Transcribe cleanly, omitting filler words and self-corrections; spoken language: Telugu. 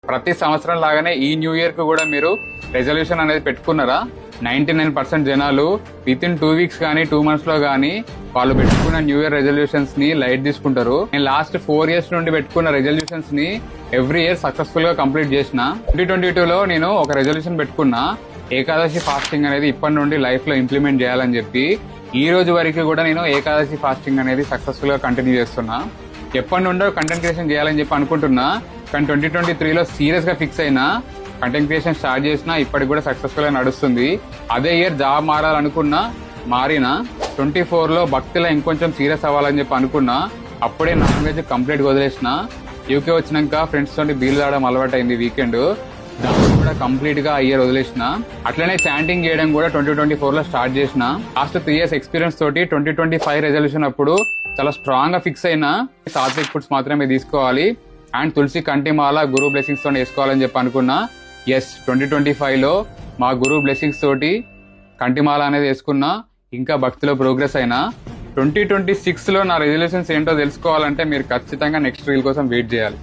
ప్రతి సంవత్సరం లాగానే ఈ న్యూ ఇయర్ కు కూడా మీరు రెజల్యూషన్ అనేది పెట్టుకున్నారా? 99% జనాలు విత్ ఇన్ 2 వీక్స్ కానీ 2 మంత్స్ లో గానీ వాళ్ళు పెట్టుకున్న న్యూ ఇయర్ రెజల్యూషన్స్ ని లైట్ తీసుకుంటారు. నేను లాస్ట్ 4 ఇయర్స్ నుండి పెట్టుకున్న రెజల్యూషన్స్ ని ఎవ్రీ ఇయర్ సక్సెస్ఫుల్ గా కంప్లీట్ చేసిన. 2022 లో నేను ఒక రెజల్యూషన్ పెట్టుకున్నా, ఏకాదశి ఫాస్టింగ్ అనేది ఇప్పటి నుండి లైఫ్ లో ఇంప్లిమెంట్ చేయాలని చెప్పి. ఈ రోజు వరకు కూడా నేను ఏకాదశి ఫాస్టింగ్ అనేది సక్సెస్ఫుల్ గా కంటిన్యూ చేస్తున్నా. ఎప్పటి నుండో కంటెంట్ క్రియేషన్ చేయాలని చెప్పి అనుకుంటున్నా, కానీ 2023లో సీరియస్ గా ఫిక్స్ అయినా కంటెంట్ క్రియేషన్ స్టార్ట్ చేసినా ఇప్పటికి కూడా సక్సెస్ఫుల్ గా నడుస్తుంది. అదే ఇయర్ జాబ్ మారాలనుకున్నా, మారినా. 24లో భక్తిలో ఇంకొంచెం సీరియస్ అవ్వాలని చెప్పి అనుకున్నా, అప్పుడే నాన్ వెజ్ కంప్లీట్ వదిలేసిన. యూకే వచ్చినాక ఫ్రెండ్స్ తోటి బీల్ తాగడం అలవాటు అయింది వీకెండ్, దాన్ని కూడా కంప్లీట్ గా ఇయర్ వదిలేసిన. అట్లనే చాంటింగ్ చేయడం కూడా 2024లో స్టార్ట్ చేసిన. లాస్ట్ 3 ఇయర్స్ ఎక్స్పీరియన్స్ తోటి 2025 రెజల్యూషన్ అప్పుడు చాలా స్ట్రాంగ్ గా ఫిక్స్ అయినా సాత్విక్ ఫుడ్స్ మాత్రమే తీసుకోవాలి అండ్ తులసి కంటిమాల గురు బ్లెస్సింగ్స్ తోటి వేసుకోవాలని చెప్పి అనుకున్నా. ఎస్, 2025లో మా గురు బ్లెస్సింగ్స్ తోటి కంటిమాల అనేది వేసుకున్నా, ఇంకా భక్తిలో ప్రోగ్రెస్ అయినా. 2026లో నా రెజల్యూషన్స్ ఏంటో తెలుసుకోవాలంటే మీరు ఖచ్చితంగా నెక్స్ట్ రీల్ కోసం వెయిట్ చేయాలి.